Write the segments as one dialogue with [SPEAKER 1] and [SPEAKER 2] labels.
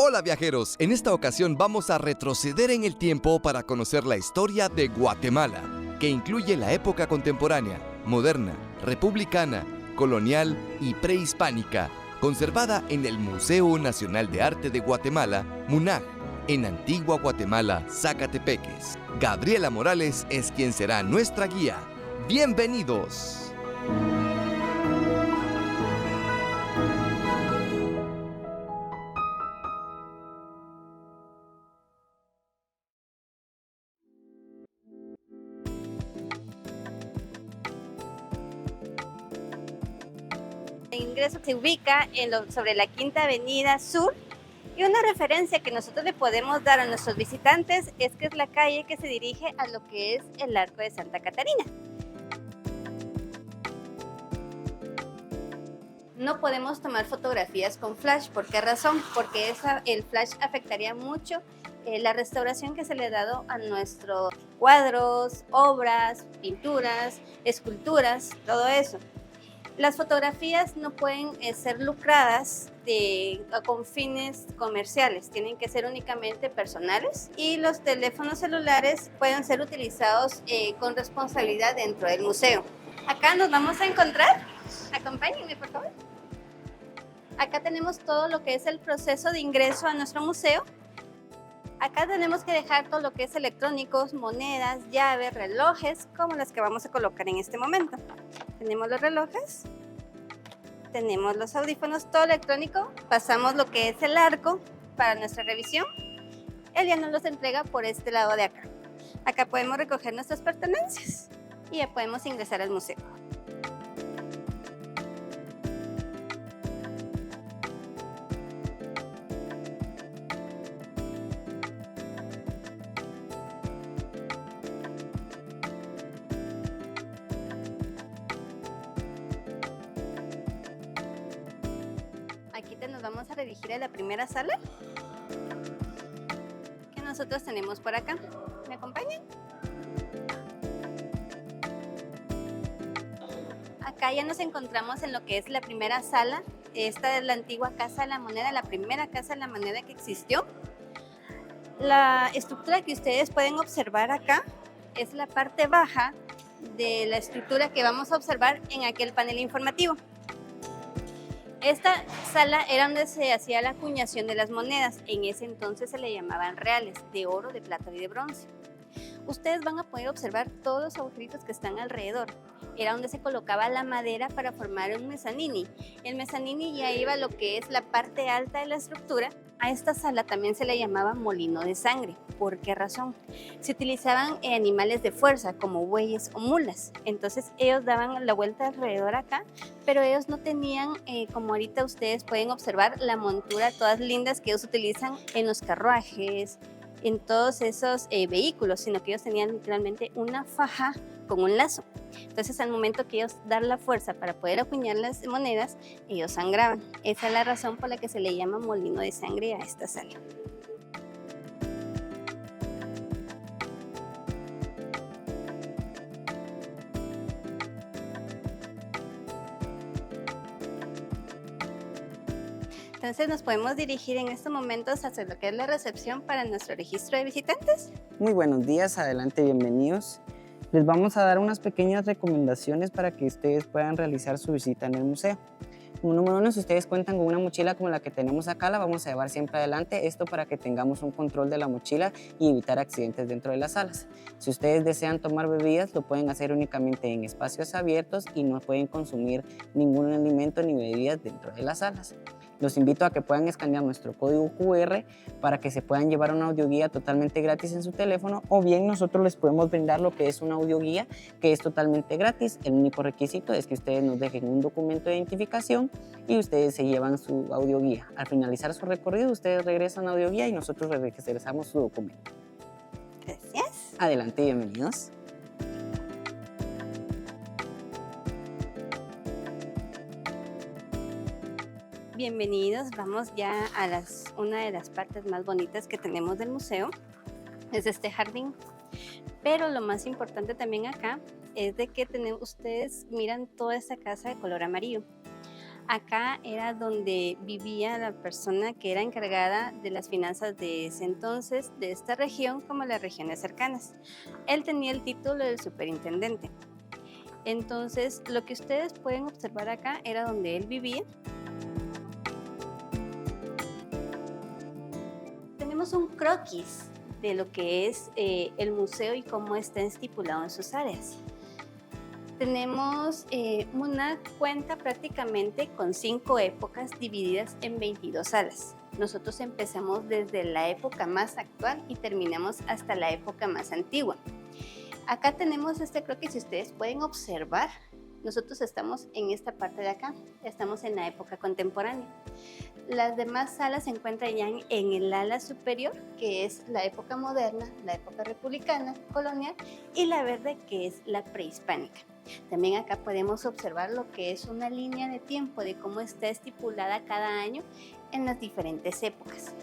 [SPEAKER 1] Hola viajeros, en esta ocasión vamos a retroceder en el tiempo para conocer la historia de Guatemala, que incluye la época contemporánea, moderna, republicana, colonial y prehispánica, conservada en el Museo Nacional de Arte de Guatemala, MUNAG, en Antigua Guatemala, Zacatepeques. Gabriela Morales es quien será nuestra guía. ¡Bienvenidos!
[SPEAKER 2] El ingreso se ubica sobre la Quinta Avenida Sur, y una referencia que nosotros le podemos dar a nuestros visitantes es que es la calle que se dirige a lo que es el Arco de Santa Catarina. No podemos tomar fotografías con flash. ¿Por qué razón? Porque el flash afectaría mucho la restauración que se le ha dado a nuestros cuadros, obras, pinturas, esculturas, todo eso. Las fotografías no pueden ser lucradas con fines comerciales, tienen que ser únicamente personales, y los teléfonos celulares pueden ser utilizados con responsabilidad dentro del museo. Acá nos vamos a encontrar, acompáñenme por favor. Acá tenemos todo lo que es el proceso de ingreso a nuestro museo. Acá tenemos que dejar todo lo que es electrónicos, monedas, llaves, relojes, como las que vamos a colocar en este momento. Tenemos los relojes, tenemos los audífonos, todo electrónico. Pasamos lo que es el arco para nuestra revisión. Él ya nos los entrega por este lado de acá. Acá podemos recoger nuestras pertenencias y ya podemos ingresar al museo. Aquí nos vamos a dirigir a la primera sala que nosotros tenemos por acá. ¿Me acompañan? Acá ya nos encontramos en lo que es la primera sala. Esta es la antigua Casa de la Moneda, la primera Casa de la Moneda que existió. La estructura que ustedes pueden observar acá es la parte baja de la estructura que vamos a observar en aquel panel informativo. Esta sala era donde se hacía la acuñación de las monedas. En ese entonces se le llamaban reales, de oro, de plata y de bronce. Ustedes van a poder observar todos los agujeritos que están alrededor. Era donde se colocaba la madera para formar un mezzanini. El mezzanini ya iba a lo que es la parte alta de la estructura. A esta sala también se le llamaba molino de sangre. ¿Por qué razón? Se utilizaban animales de fuerza como bueyes o mulas. Entonces ellos daban la vuelta alrededor acá, pero ellos no tenían, como ahorita ustedes pueden observar, la montura todas lindas que ellos utilizan en los carruajes, en todos esos vehículos, sino que ellos tenían literalmente una faja con un lazo. Entonces al momento que ellos dar la fuerza para poder acuñar las monedas, ellos sangraban. Esa es la razón por la que se le llama molino de sangre a esta sala. Entonces nos podemos dirigir en estos momentos hacia lo que es la recepción para nuestro registro de visitantes.
[SPEAKER 3] Muy buenos días, adelante, bienvenidos. Les vamos a dar unas pequeñas recomendaciones para que ustedes puedan realizar su visita en el museo. Número uno, si ustedes cuentan con una mochila como la que tenemos acá, la vamos a llevar siempre adelante, esto para que tengamos un control de la mochila y evitar accidentes dentro de las salas. Si ustedes desean tomar bebidas, lo pueden hacer únicamente en espacios abiertos y no pueden consumir ningún alimento ni bebidas dentro de las salas. Los invito a que puedan escanear nuestro código QR para que se puedan llevar una audioguía totalmente gratis en su teléfono, o bien nosotros les podemos brindar lo que es una audioguía que es totalmente gratis. El único requisito es que ustedes nos dejen un documento de identificación y ustedes se llevan su audioguía. Al finalizar su recorrido, ustedes regresan a la audioguía y nosotros regresamos su documento.
[SPEAKER 2] Gracias.
[SPEAKER 3] Adelante, bienvenidos.
[SPEAKER 2] Bienvenidos, vamos ya a una de las partes más bonitas que tenemos del museo, es este jardín. Pero lo más importante también acá es de que ustedes miran toda esta casa de color amarillo. Acá era donde vivía la persona que era encargada de las finanzas de ese entonces, de esta región como las regiones cercanas. Él tenía el título de superintendente. Entonces, lo que ustedes pueden observar acá era donde él vivía. Tenemos un croquis de lo que es el museo y cómo está estipulado en sus áreas. Tenemos una cuenta prácticamente con 5 épocas divididas en 22 salas. Nosotros empezamos desde la época más actual y terminamos hasta la época más antigua. Acá tenemos croquis, si ustedes pueden observar, nosotros estamos en esta parte de acá, estamos en la época contemporánea. Las demás salas se encuentran ya en el ala superior, que es la época moderna, la época republicana, colonial, y la verde, que es la prehispánica. También acá podemos observar lo que es una línea de tiempo de cómo está estipulada cada año en las diferentes épocas.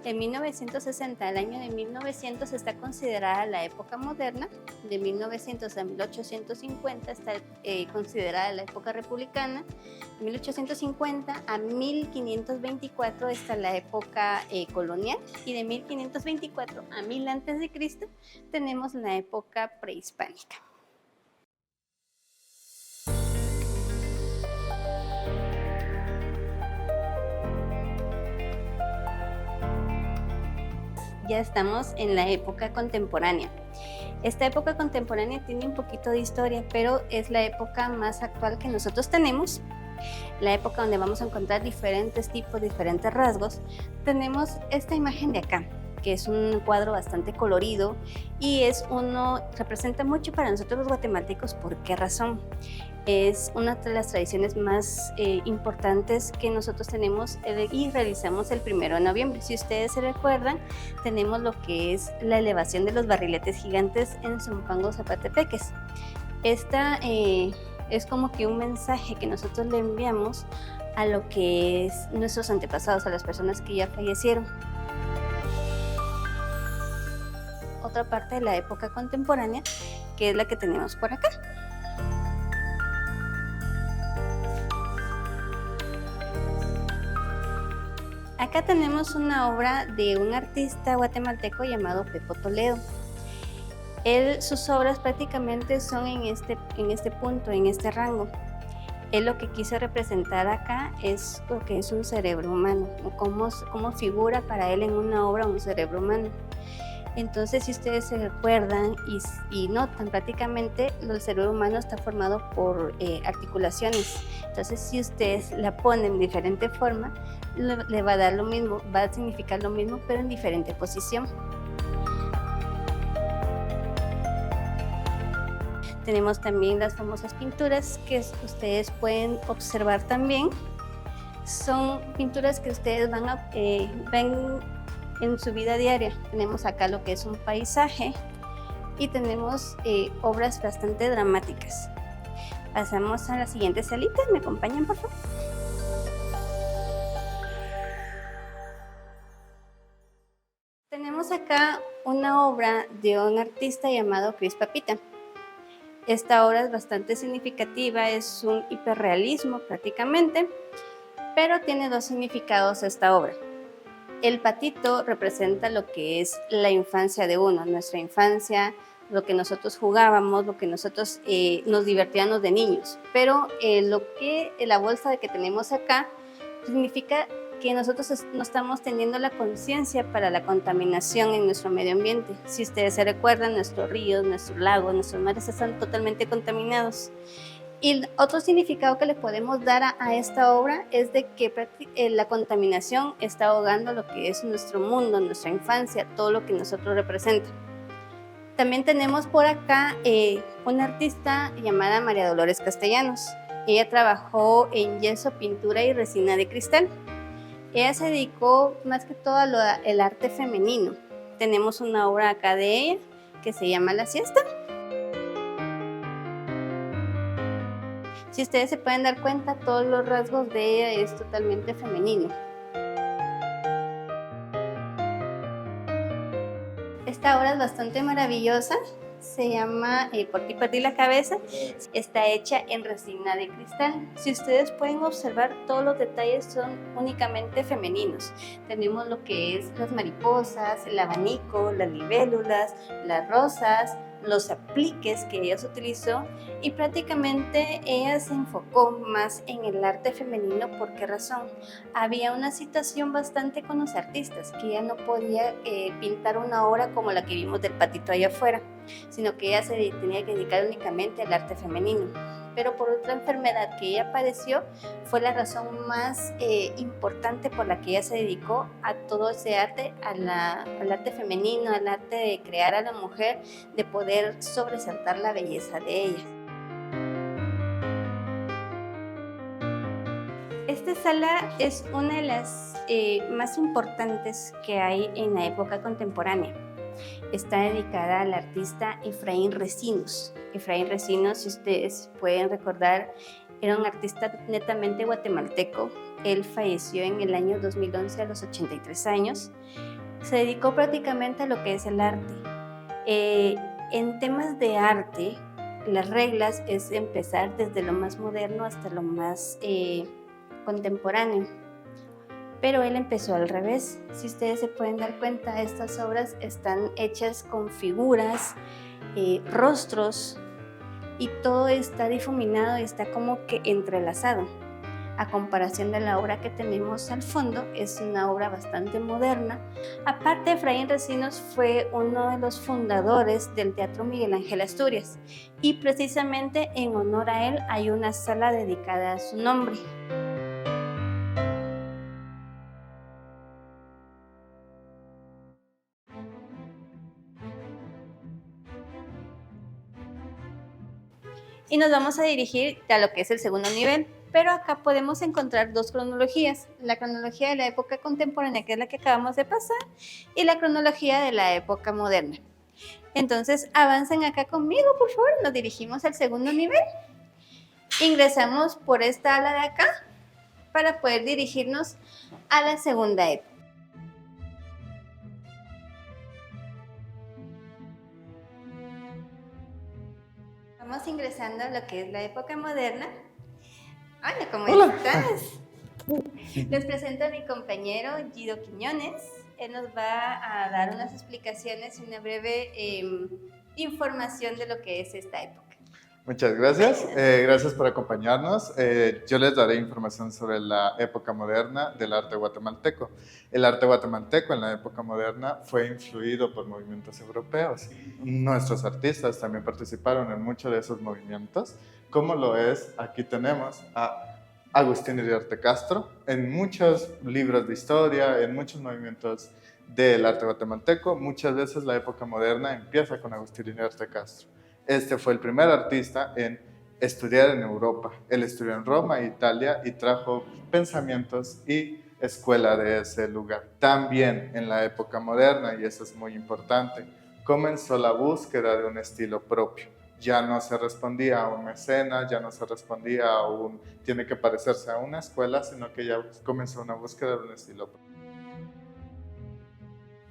[SPEAKER 2] En 1960, el año de 1900 está considerada la época moderna, de 1900 a 1850 está considerada la época republicana, de 1850 a 1524 está la época colonial y de 1524 a 1000 a.C. tenemos la época prehispánica. Ya estamos en la época contemporánea. Esta época contemporánea tiene un poquito de historia, pero es la época más actual que nosotros tenemos, la época donde vamos a encontrar diferentes tipos, diferentes rasgos. Tenemos esta imagen de acá, que es un cuadro bastante colorido y representa mucho para nosotros los guatemaltecos. ¿Por qué razón? Es una de las tradiciones más importantes que nosotros tenemos y realizamos el 1 de noviembre. Si ustedes se recuerdan, tenemos lo que es la elevación de los barriletes gigantes en Zumpango, Zapatepeques. Esta es como que un mensaje que nosotros le enviamos a lo que es nuestros antepasados, a las personas que ya fallecieron. Otra parte de la época contemporánea, que es la que tenemos por acá. Acá tenemos una obra de un artista guatemalteco llamado Pepo Toledo. Sus obras prácticamente son en este punto, en este rango. Él lo que quiso representar acá es lo que es un cerebro humano, cómo figura para él en una obra un cerebro humano. Entonces, si ustedes se recuerdan y notan, prácticamente el cerebro humano está formado por articulaciones. Entonces, si ustedes la ponen de diferente forma, le va a dar lo mismo, va a significar lo mismo, pero en diferente posición. Tenemos también las famosas pinturas que ustedes pueden observar también. Son pinturas que ustedes ven en su vida diaria. Tenemos acá lo que es un paisaje y tenemos obras bastante dramáticas. Pasamos a la siguiente salita. ¿Me acompañan, por favor? Tenemos acá una obra de un artista llamado Cris Papita. Esta obra es bastante significativa, es un hiperrealismo prácticamente, pero tiene 2 significados esta obra. El patito representa lo que es la infancia de uno, nuestra infancia, lo que nosotros jugábamos, lo que nosotros nos divertíamos de niños. Pero la bolsa que tenemos acá significa que nosotros no estamos teniendo la conciencia para la contaminación en nuestro medio ambiente. Si ustedes se recuerdan, nuestros ríos, nuestros lagos, nuestros mares están totalmente contaminados. Y otro significado que le podemos dar a esta obra es de que la contaminación está ahogando lo que es nuestro mundo, nuestra infancia, todo lo que nosotros representa. También tenemos por acá una artista llamada María Dolores Castellanos. Ella trabajó en yeso, pintura y resina de cristal. Ella se dedicó más que todo al arte femenino. Tenemos una obra acá de ella que se llama La Siesta. Si ustedes se pueden dar cuenta, todos los rasgos de ella es totalmente femenino. Esta obra es bastante maravillosa. se llama Por ti perdí la cabeza. Está hecha en resina de cristal. Si ustedes pueden observar, todos los detalles son únicamente femeninos. Tenemos lo que es las mariposas, el abanico, las libélulas, las rosas, los apliques que ella utilizó, y prácticamente ella se enfocó más en el arte femenino. ¿Por qué razón? Había una situación bastante con los artistas, que ella no podía pintar una obra como la que vimos del patito allá afuera, sino que ella se tenía que dedicar únicamente al arte femenino. Pero por otra enfermedad que ella padeció, fue la razón más importante por la que ella se dedicó a todo ese arte, al arte femenino, al arte de crear a la mujer, de poder sobresaltar la belleza de ella. Esta sala es una de las más importantes que hay en la época contemporánea. Está dedicada al artista Efraín Recinos. Efraín Recinos, si ustedes pueden recordar, era un artista netamente guatemalteco. Él falleció en el año 2011 a los 83 años. Se dedicó prácticamente a lo que es el arte. En temas de arte, las reglas es empezar desde lo más moderno hasta lo más contemporáneo. Pero él empezó al revés. Si ustedes se pueden dar cuenta, estas obras están hechas con figuras, rostros, y todo está difuminado y está como que entrelazado. A comparación de la obra que tenemos al fondo, es una obra bastante moderna. Aparte, Efraín Recinos fue uno de los fundadores del Teatro Miguel Ángel Asturias, y precisamente en honor a él hay una sala dedicada a su nombre. Y nos vamos a dirigir a lo que es el segundo nivel, pero acá podemos encontrar dos cronologías: la cronología de la época contemporánea, que es la que acabamos de pasar, y la cronología de la época moderna. Entonces avancen acá conmigo, por favor. Nos dirigimos al segundo nivel, ingresamos por esta ala de acá para poder dirigirnos a la segunda época. Estamos ingresando a lo que es la época moderna. Hola, ¿cómo estás? Les presento a mi compañero Guido Quiñones. Él nos va a dar unas explicaciones y una breve información de lo que es esta época.
[SPEAKER 4] Muchas gracias. Gracias por acompañarnos. Yo les daré información sobre la época moderna del arte guatemalteco. El arte guatemalteco en la época moderna fue influido por movimientos europeos. Nuestros artistas también participaron en muchos de esos movimientos, como lo es, aquí tenemos a Agustín Iriarte Castro, en muchos libros de historia, en muchos movimientos del arte guatemalteco. Muchas veces la época moderna empieza con Agustín Iriarte Castro. Este fue el primer artista en estudiar en Europa. Él estudió en Roma, Italia, y trajo pensamientos y escuela de ese lugar. También en la época moderna, y eso es muy importante, comenzó la búsqueda de un estilo propio. Ya no se respondía a un mecenas, ya no se respondía a un tiene que parecerse a una escuela, sino que ya comenzó una búsqueda de un estilo propio.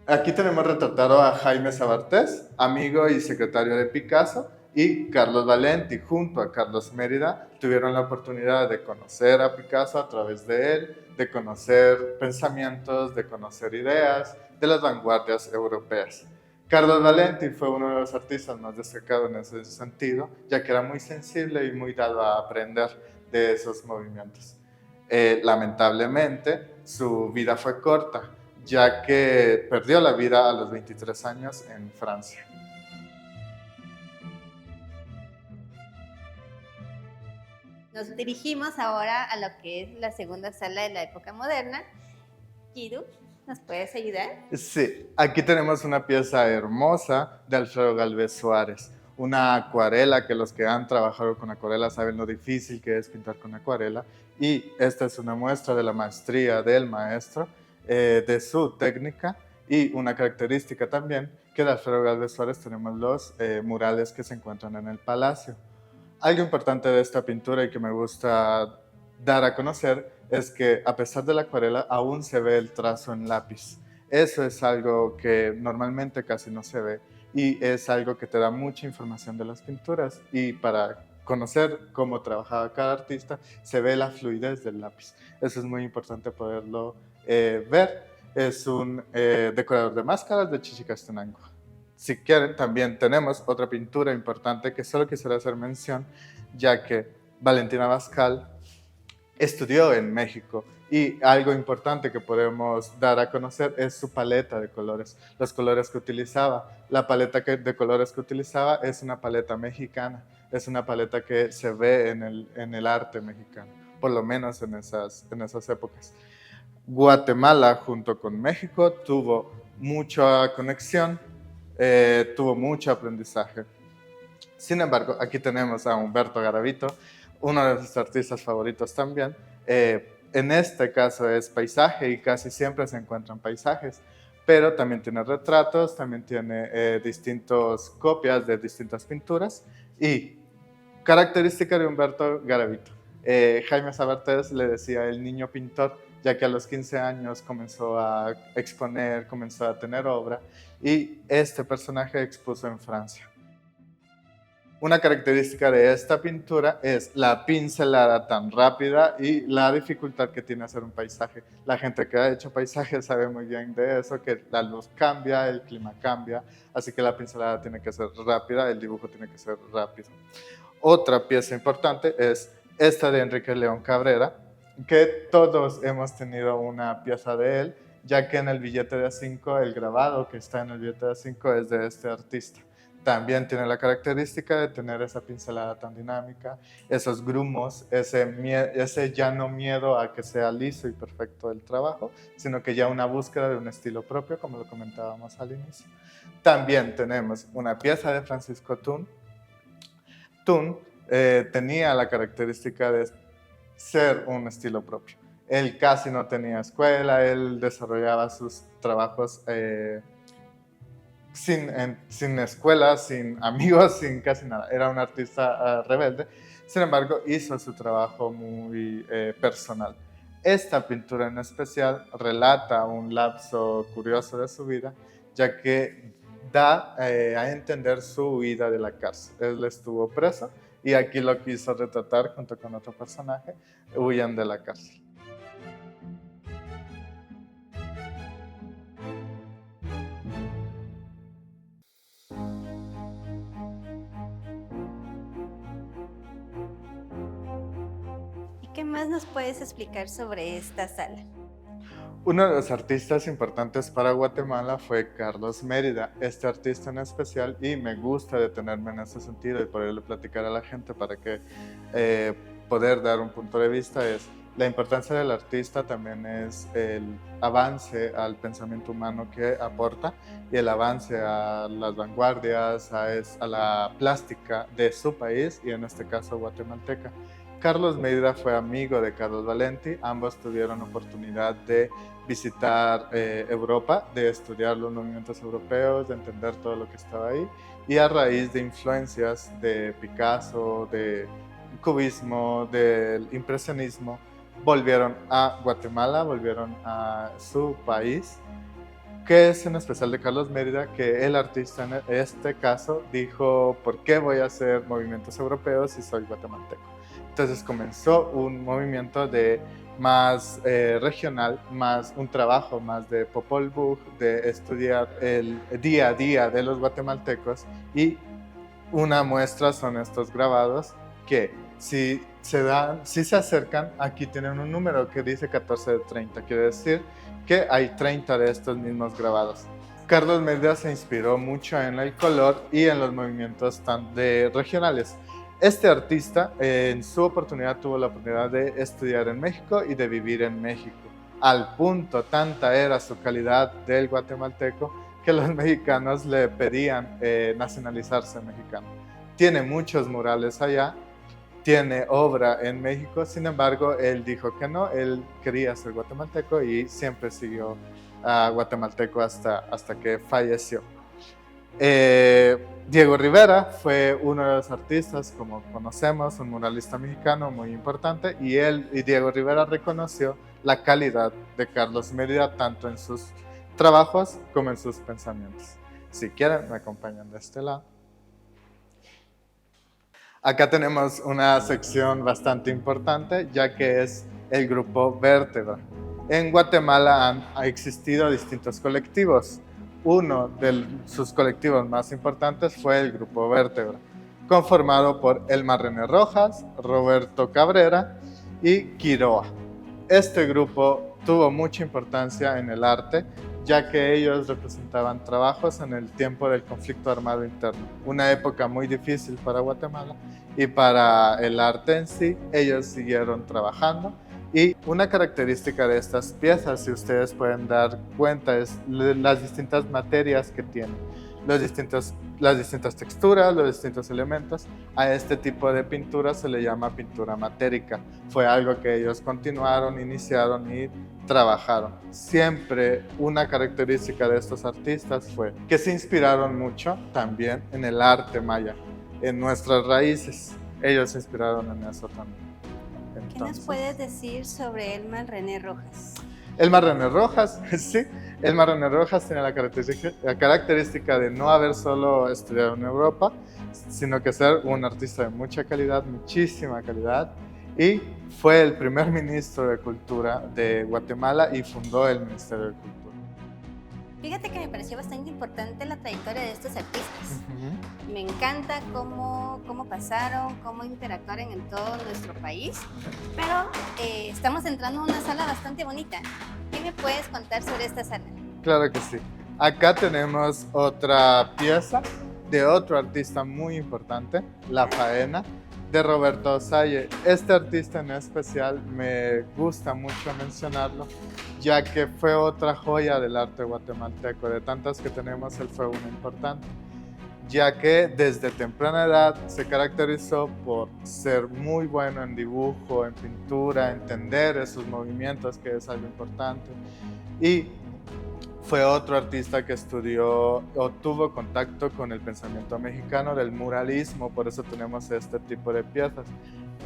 [SPEAKER 4] Aquí tenemos retratado a Jaime Sabartés, amigo y secretario de Picasso, y Carlos Valenti, junto a Carlos Mérida, tuvieron la oportunidad de conocer a Picasso a través de él, de conocer pensamientos, de conocer ideas de las vanguardias europeas. Carlos Valenti fue uno de los artistas más destacados en ese sentido, ya que era muy sensible y muy dado a aprender de esos movimientos. Lamentablemente, su vida fue corta, ya que perdió la vida a los 23 años en Francia.
[SPEAKER 2] Nos dirigimos ahora a lo que es la segunda sala de la época moderna. Guido, ¿nos puedes ayudar?
[SPEAKER 4] Sí, aquí tenemos una pieza hermosa de Alfredo Galvez Suárez, una acuarela que los que han trabajado con acuarela saben lo difícil que es pintar con acuarela, y esta es una muestra de la maestría del maestro, de su técnica, y una característica también que de Alfredo Galvez Suárez tenemos los murales que se encuentran en el palacio. Algo importante de esta pintura y que me gusta dar a conocer es que a pesar de la acuarela aún se ve el trazo en lápiz. Eso es algo que normalmente casi no se ve y es algo que te da mucha información de las pinturas, y para conocer cómo trabajaba cada artista se ve la fluidez del lápiz. Eso es muy importante poderlo ver. Es un decorador de máscaras de Chichicastenango. Si quieren, también tenemos otra pintura importante que solo quisiera hacer mención, ya que Valentín Abascal estudió en México, y algo importante que podemos dar a conocer es su paleta de colores, los colores que utilizaba. La paleta de colores que utilizaba es una paleta mexicana, es una paleta que se ve en el arte mexicano, por lo menos en esas épocas. Guatemala junto con México tuvo mucha conexión, tuvo mucho aprendizaje. Sin embargo, aquí tenemos a Humberto Garavito, uno de sus artistas favoritos también. En este caso es paisaje y casi siempre se encuentran paisajes, pero también tiene retratos, también tiene distintas copias de distintas pinturas. Y característica de Humberto Garavito, Jaime Sabartés le decía el niño pintor, ya que a los 15 años comenzó a exponer, comenzó a tener obra, y este personaje expuso en Francia. Una característica de esta pintura es la pincelada tan rápida y la dificultad que tiene hacer un paisaje. La gente que ha hecho paisajes sabe muy bien de eso, que la luz cambia, el clima cambia, así que la pincelada tiene que ser rápida, el dibujo tiene que ser rápido. Otra pieza importante es esta de Enrique León Cabrera, que todos hemos tenido una pieza de él, ya que en el billete de A5, el grabado que está en el billete de A5 es de este artista. También tiene la característica de tener esa pincelada tan dinámica, esos grumos, ese ya no miedo a que sea liso y perfecto el trabajo, sino que ya una búsqueda de un estilo propio, como lo comentábamos al inicio. También tenemos una pieza de Francisco Thun. Thun tenía la característica de ser un estilo propio. Él casi no tenía escuela, él desarrollaba sus trabajos sin escuela, sin amigos, sin casi nada. Era un artista rebelde. Sin embargo, hizo su trabajo muy personal. Esta pintura en especial relata un lapso curioso de su vida, ya que da a entender su huida de la cárcel. Él estuvo preso y aquí lo quiso retratar junto con otro personaje, huyen de la cárcel.
[SPEAKER 2] ¿Qué más nos puedes explicar sobre esta sala?
[SPEAKER 4] Uno de los artistas importantes para Guatemala fue Carlos Mérida, este artista en especial, y me gusta detenerme en ese sentido y poderle platicar a la gente para que poder dar un punto de vista. Es la importancia del artista, también es el avance al pensamiento humano que aporta y el avance a las vanguardias, a la plástica de su país y en este caso guatemalteca. Carlos Mérida fue amigo de Carlos Valenti, ambos tuvieron oportunidad de visitar Europa, de estudiar los movimientos europeos, de entender todo lo que estaba ahí, y a raíz de influencias de Picasso, de cubismo, del impresionismo, volvieron a Guatemala, volvieron a su país. ¿Qué es en especial de Carlos Mérida? Que el artista en este caso dijo, ¿por qué voy a hacer movimientos europeos si soy guatemalteco? Entonces comenzó un movimiento más regional, más un trabajo más de Popol Vuh, de estudiar el día a día de los guatemaltecos, y una muestra son estos grabados que si se acercan, aquí tienen un número que dice 14 de 30, quiere decir que hay 30 de estos mismos grabados. Carlos Mérida se inspiró mucho en el color y en los movimientos regionales. Este artista en su oportunidad tuvo la oportunidad de estudiar en México y de vivir en México. Al punto, tanta era su calidad del guatemalteco, que los mexicanos le pedían nacionalizarse mexicano. Tiene muchos murales allá, tiene obra en México, sin embargo, él dijo que no, él quería ser guatemalteco y siempre siguió guatemalteco hasta que falleció. Diego Rivera fue uno de los artistas, como conocemos, un muralista mexicano muy importante, y Diego Rivera reconoció la calidad de Carlos Mérida tanto en sus trabajos como en sus pensamientos. Si quieren, me acompañan de este lado. Acá tenemos una sección bastante importante, ya que es el grupo Vértebra. En Guatemala ha existido distintos colectivos. Uno de sus colectivos más importantes fue el grupo Vértebra, conformado por Elmar René Rojas, Roberto Cabrera y Quiroa. Este grupo tuvo mucha importancia en el arte, ya que ellos representaban trabajos en el tiempo del conflicto armado interno, una época muy difícil para Guatemala y para el arte en sí. Ellos siguieron trabajando y una característica de estas piezas, si ustedes pueden dar cuenta, es las distintas materias que tienen, las distintas texturas, los distintos elementos. A este tipo de pintura se le llama pintura matérica. Fue algo que ellos continuaron, iniciaron y trabajaron. Siempre una característica de estos artistas fue que se inspiraron mucho también en el arte maya, en nuestras raíces. Ellos se inspiraron en eso también.
[SPEAKER 2] ¿Qué nos puedes decir sobre Elmar René Rojas?
[SPEAKER 4] Elmar René Rojas, sí. Elmar René Rojas tiene la característica de no haber solo estudiado en Europa, sino que ser un artista de mucha calidad, muchísima calidad, y fue el primer ministro de Cultura de Guatemala y fundó el Ministerio de Cultura.
[SPEAKER 2] Fíjate que me pareció bastante importante la trayectoria de estos artistas. Me encanta cómo pasaron, cómo interactuaron en todo nuestro país, pero estamos entrando a una sala bastante bonita. ¿Qué me puedes contar sobre esta sala?
[SPEAKER 4] Claro que sí. Acá tenemos otra pieza de otro artista muy importante, La Faena, de Roberto Osalle. Este artista en especial me gusta mucho mencionarlo, ya que fue otra joya del arte guatemalteco. De tantas que tenemos, él fue una importante, ya que desde temprana edad se caracterizó por ser muy bueno en dibujo, en pintura, entender esos movimientos, que es algo importante. Y fue otro artista que estudió o tuvo contacto con el pensamiento mexicano del muralismo, por eso tenemos este tipo de piezas.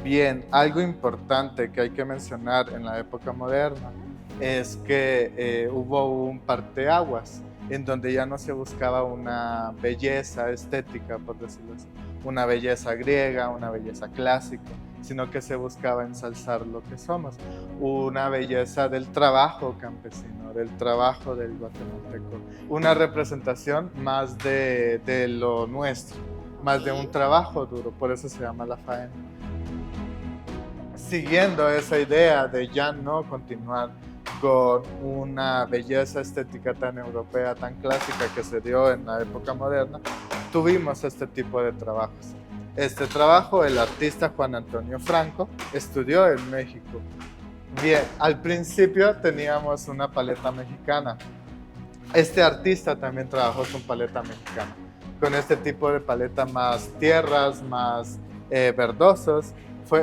[SPEAKER 4] Bien, algo importante que hay que mencionar en la época moderna es que hubo un parteaguas en donde ya no se buscaba una belleza estética, por decirlo así, una belleza griega, una belleza clásica, sino que se buscaba ensalzar lo que somos, una belleza del trabajo campesino, del trabajo del guatemalteco, una representación más de lo nuestro, más de un trabajo duro, por eso se llama La Faena. Siguiendo esa idea de ya no continuar con una belleza estética tan europea, tan clásica que se dio en la época moderna, tuvimos este tipo de trabajos. Este trabajo, el artista Juan Antonio Franco estudió en México. Bien, al principio teníamos una paleta mexicana. Este artista también trabajó con paleta mexicana, con este tipo de paleta más tierras, más verdosos.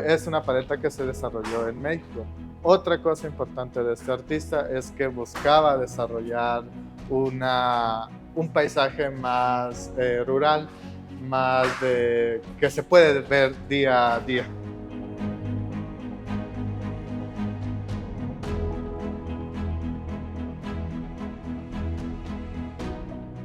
[SPEAKER 4] Es una paleta que se desarrolló en México. Otra cosa importante de este artista es que buscaba desarrollar un paisaje más rural, más que se puede ver día a día.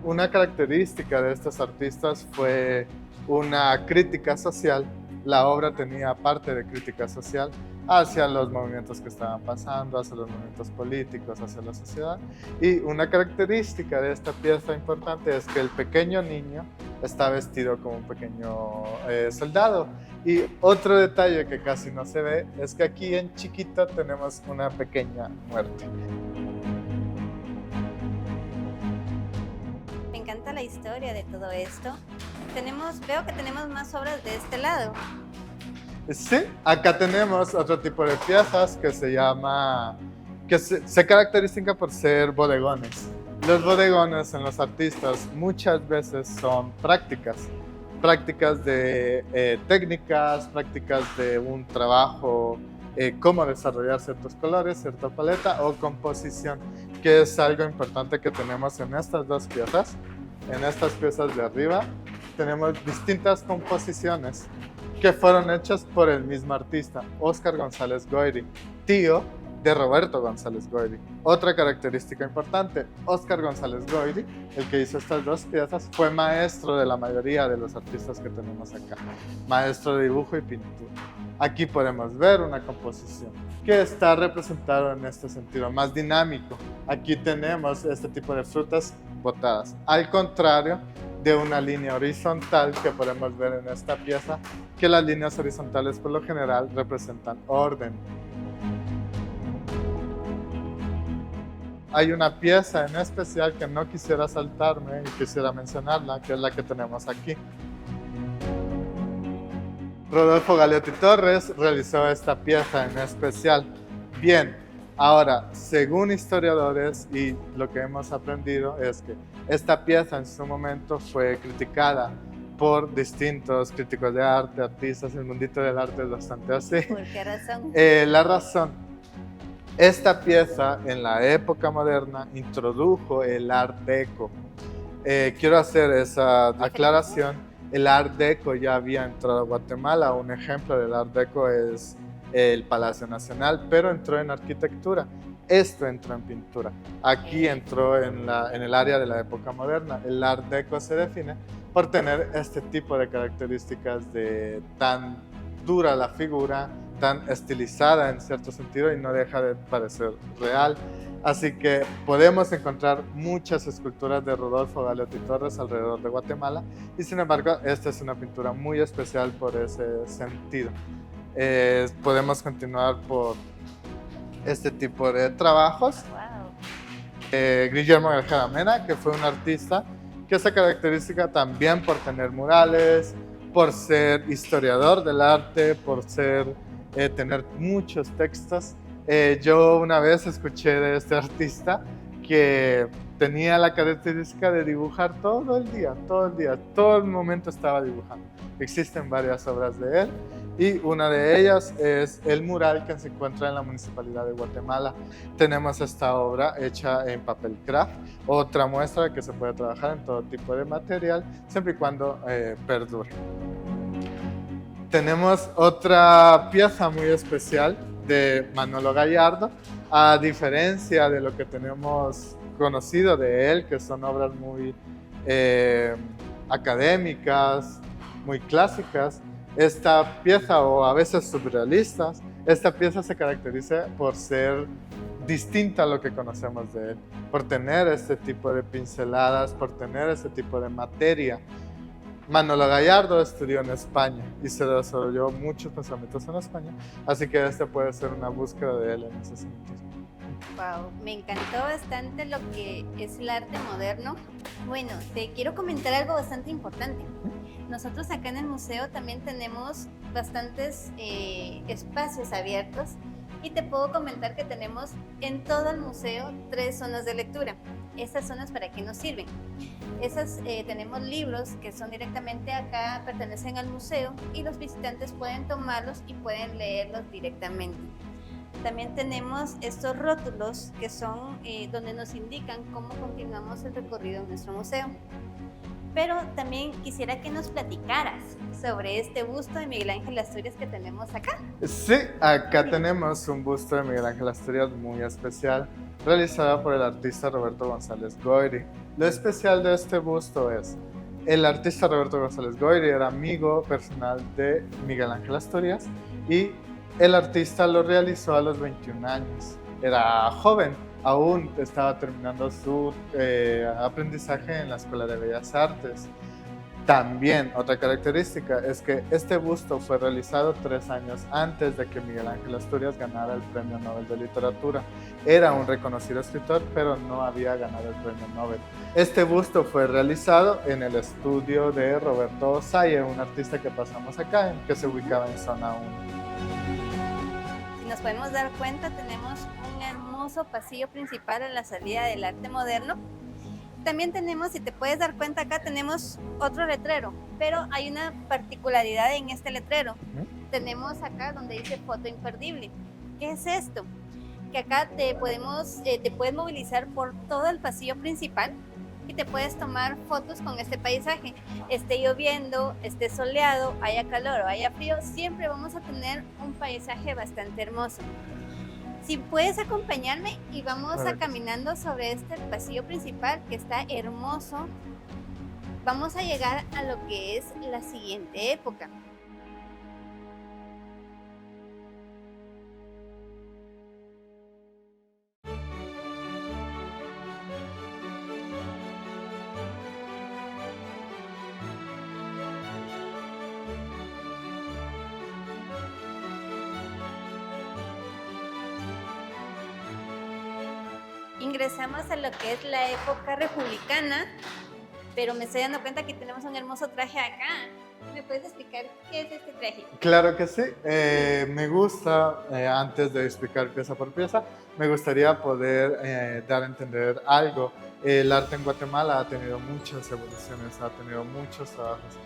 [SPEAKER 4] Una característica de estos artistas fue una crítica social. La obra tenía parte de crítica social hacia los movimientos que estaban pasando, hacia los movimientos políticos, hacia la sociedad. Y una característica de esta pieza importante es que el pequeño niño está vestido como un pequeño soldado. Y otro detalle que casi no se ve es que aquí en chiquito tenemos una pequeña muerte.
[SPEAKER 2] Me encanta la historia de todo esto. Veo que tenemos más obras de este lado.
[SPEAKER 4] Sí, acá tenemos otro tipo de piezas que se caracterizan por ser bodegones. Los bodegones en los artistas muchas veces son prácticas de técnicas, prácticas de un trabajo, cómo desarrollar ciertos colores, cierta paleta o composición, que es algo importante que tenemos en estas dos piezas. En estas piezas de arriba tenemos distintas composiciones que fueron hechas por el mismo artista, Óscar González Goyri, tío de Roberto González Goyri. Otra característica importante, Óscar González Goyri, el que hizo estas dos piezas, fue maestro de la mayoría de los artistas que tenemos acá, maestro de dibujo y pintura. Aquí podemos ver una composición que está representada en este sentido más dinámico. Aquí tenemos este tipo de frutas botadas, al contrario de una línea horizontal que podemos ver en esta pieza, que las líneas horizontales por lo general representan orden. Hay una pieza en especial que no quisiera saltarme y quisiera mencionarla, que es la que tenemos aquí. Rodolfo Galeotti Torres realizó esta pieza en especial. Bien, ahora, según historiadores y lo que hemos aprendido es que esta pieza en su momento fue criticada por distintos críticos de arte, artistas. El mundito del arte es bastante así.
[SPEAKER 2] ¿Por qué razón?
[SPEAKER 4] La razón, esta pieza en la época moderna introdujo el Art Deco. Quiero hacer esa aclaración. El Art Deco ya había entrado a Guatemala. Un ejemplo del Art Deco es el Palacio Nacional, pero entró en arquitectura. Esto entró en pintura. Aquí entró en el área de la época moderna. El Art Deco se define por tener este tipo de características de tan dura la figura, tan estilizada en cierto sentido y no deja de parecer real. Así que podemos encontrar muchas esculturas de Rodolfo Galeotti Torres alrededor de Guatemala y sin embargo esta es una pintura muy especial por ese sentido. Podemos continuar por este tipo de trabajos.
[SPEAKER 2] Wow.
[SPEAKER 4] Guillermo García Mena, que fue un artista que se caracteriza también por tener murales, por ser historiador del arte, por tener muchos textos. Yo una vez escuché de este artista que tenía la característica de dibujar todo el día, todo el momento estaba dibujando. Existen varias obras de él y una de ellas es el mural que se encuentra en la Municipalidad de Guatemala. Tenemos esta obra hecha en papel craft, otra muestra que se puede trabajar en todo tipo de material, siempre y cuando perdure. Tenemos otra pieza muy especial de Manolo Gallardo, a diferencia de lo que tenemos conocido de él, que son obras muy académicas, muy clásicas. Esta pieza, o a veces surrealistas, esta pieza se caracteriza por ser distinta a lo que conocemos de él, por tener este tipo de pinceladas, por tener este tipo de materia. Manolo Gallardo estudió en España y se desarrolló muchos pensamientos en España, así que este puede ser una búsqueda de él en ese sentido.
[SPEAKER 2] Wow, me encantó bastante lo que es el arte moderno. Bueno, te quiero comentar algo bastante importante. Nosotros acá en el museo también tenemos bastantes espacios abiertos y te puedo comentar que tenemos en todo el museo 3 zonas de lectura. Estas zonas, ¿para qué nos sirven? Tenemos libros que son directamente acá, pertenecen al museo y los visitantes pueden tomarlos y pueden leerlos directamente. También tenemos estos rótulos que son donde nos indican cómo continuamos el recorrido en nuestro museo. Pero también quisiera que nos platicaras sobre este busto de Miguel Ángel Asturias que tenemos acá.
[SPEAKER 4] Sí, acá tenemos un busto de Miguel Ángel Asturias muy especial, realizado por el artista Roberto González Goyri. Lo especial de este busto es, el artista Roberto González Goyri era amigo personal de Miguel Ángel Asturias y el artista lo realizó a los 21 años. Era joven, aún estaba terminando su aprendizaje en la Escuela de Bellas Artes. También otra característica es que este busto fue realizado 3 años antes de que Miguel Ángel Asturias ganara el Premio Nobel de Literatura. Era un reconocido escritor, pero no había ganado el Premio Nobel. Este busto fue realizado en el estudio de Roberto Osaye, un artista que pasamos acá, que se ubicaba en zona 1.
[SPEAKER 2] Si nos podemos dar cuenta, tenemos un hermoso pasillo principal en la salida del arte moderno. También tenemos, si te puedes dar cuenta, acá tenemos otro letrero, pero hay una particularidad en este letrero. Tenemos acá donde dice foto imperdible. ¿Qué es esto? Que acá te puedes movilizar por todo el pasillo principal y te puedes tomar fotos con este paisaje. Esté lloviendo, esté soleado, haya calor o haya frío, siempre vamos a tener un paisaje bastante hermoso. Si puedes acompañarme y vamos
[SPEAKER 4] ver.
[SPEAKER 2] caminando sobre este pasillo principal que está hermoso, vamos a llegar a lo que es la siguiente época. Ingresamos a lo que es la época republicana, pero me estoy dando cuenta que tenemos un hermoso traje acá. ¿Me puedes explicar qué es este traje?
[SPEAKER 4] Claro que sí. Me gusta, antes de explicar pieza por pieza, me gustaría poder dar a entender algo. El arte en Guatemala ha tenido muchas evoluciones, ha tenido muchos trabajos.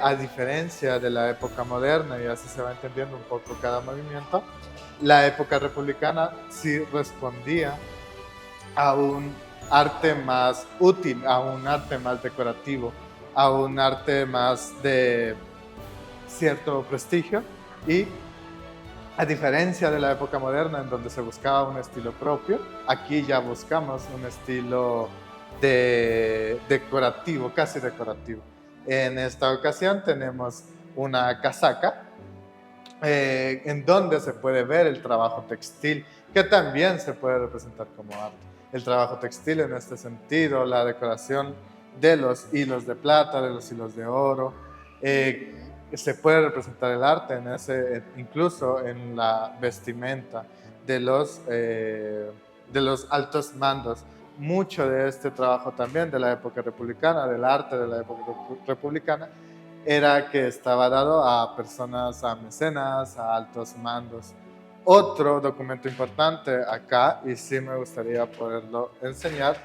[SPEAKER 4] A diferencia de la época moderna, y así se va entendiendo un poco cada movimiento, la época republicana sí respondía a un arte más útil, a un arte más decorativo, a un arte más de cierto prestigio, y a diferencia de la época moderna en donde se buscaba un estilo propio, aquí ya buscamos un estilo decorativo, casi decorativo. En esta ocasión tenemos una casaca en donde se puede ver el trabajo textil, que también se puede representar como arte. El trabajo textil en este sentido, la decoración de los hilos de plata, de los hilos de oro, se puede representar el arte en ese, incluso en la vestimenta de los altos mandos. Mucho de este trabajo también de la época republicana, del arte de la época republicana, era que estaba dado a personas, a mecenas, a altos mandos. Otro documento importante acá, y sí me gustaría poderlo enseñar,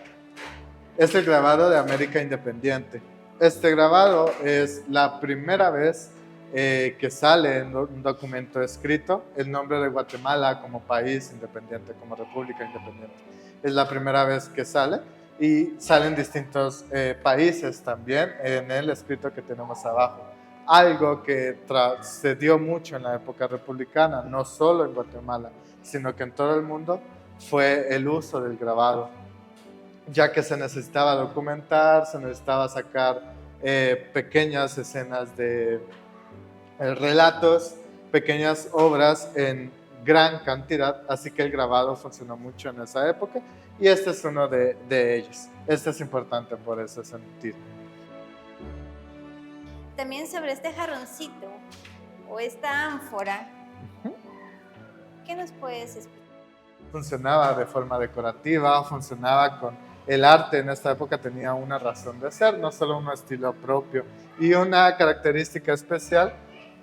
[SPEAKER 4] es el grabado de América Independiente. Este grabado es la primera vez que sale en un documento escrito el nombre de Guatemala como país independiente, como república independiente. Es la primera vez que sale, y salen distintos países también en el escrito que tenemos abajo. Algo que se dio mucho en la época republicana, no solo en Guatemala, sino que en todo el mundo, fue el uso del grabado, ya que se necesitaba documentar, se necesitaba sacar pequeñas escenas de relatos, pequeñas obras en gran cantidad, así que el grabado funcionó mucho en esa época, y este es uno de ellos. Este es importante por ese sentido.
[SPEAKER 2] También sobre este jarroncito o esta ánfora, ¿qué nos puedes explicar?
[SPEAKER 4] Funcionaba de forma decorativa, funcionaba con el arte. En esta época tenía una razón de ser, no solo un estilo propio. Y una característica especial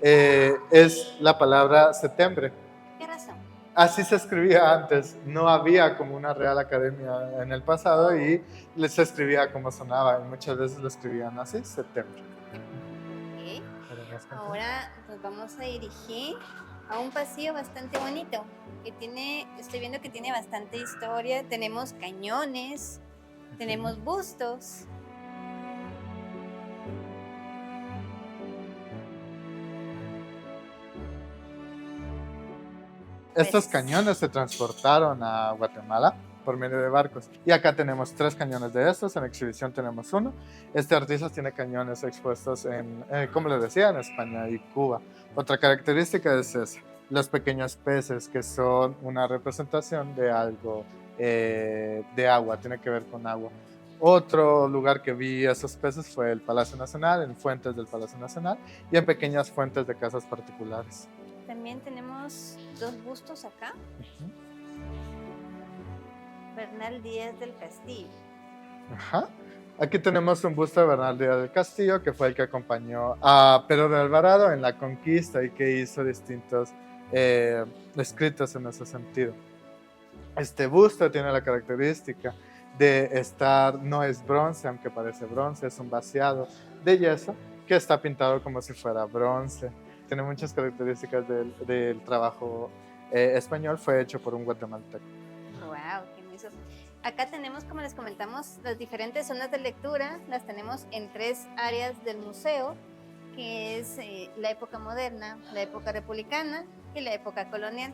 [SPEAKER 4] es la palabra septiembre.
[SPEAKER 2] ¿Qué razón?
[SPEAKER 4] Así se escribía antes, no había como una Real Academia en el pasado, y se escribía como sonaba, y muchas veces lo escribían así, septiembre.
[SPEAKER 2] Okay. Ahora nos vamos a dirigir a un pasillo bastante bonito, que estoy viendo que tiene bastante historia. Tenemos cañones, tenemos bustos.
[SPEAKER 4] Estos cañones se transportaron a Guatemala por medio de barcos. Y acá tenemos 3 cañones de estos, en exhibición tenemos uno. Este artista tiene cañones expuestos en, como les decía, en España y Cuba. Otra característica es esa, los pequeños peces, que son una representación de algo de agua, tiene que ver con agua. Otro lugar que vi esos peces fue el Palacio Nacional, en fuentes del Palacio Nacional y en pequeñas fuentes de casas particulares.
[SPEAKER 2] También tenemos 2 bustos acá. Bernal Díaz del Castillo.
[SPEAKER 4] Ajá. Aquí tenemos un busto de Bernal Díaz del Castillo, que fue el que acompañó a Pedro de Alvarado en la conquista y que hizo distintos escritos en ese sentido. Este busto tiene la característica de estar, no es bronce, aunque parece bronce, es un vaciado de yeso que está pintado como si fuera bronce. Tiene muchas características del trabajo español, fue hecho por un guatemalteco.
[SPEAKER 2] Wow, qué hermoso. Acá tenemos, como les comentamos, las diferentes zonas de lectura. Las tenemos en 3 áreas del museo, que es la época moderna, la época republicana y la época colonial.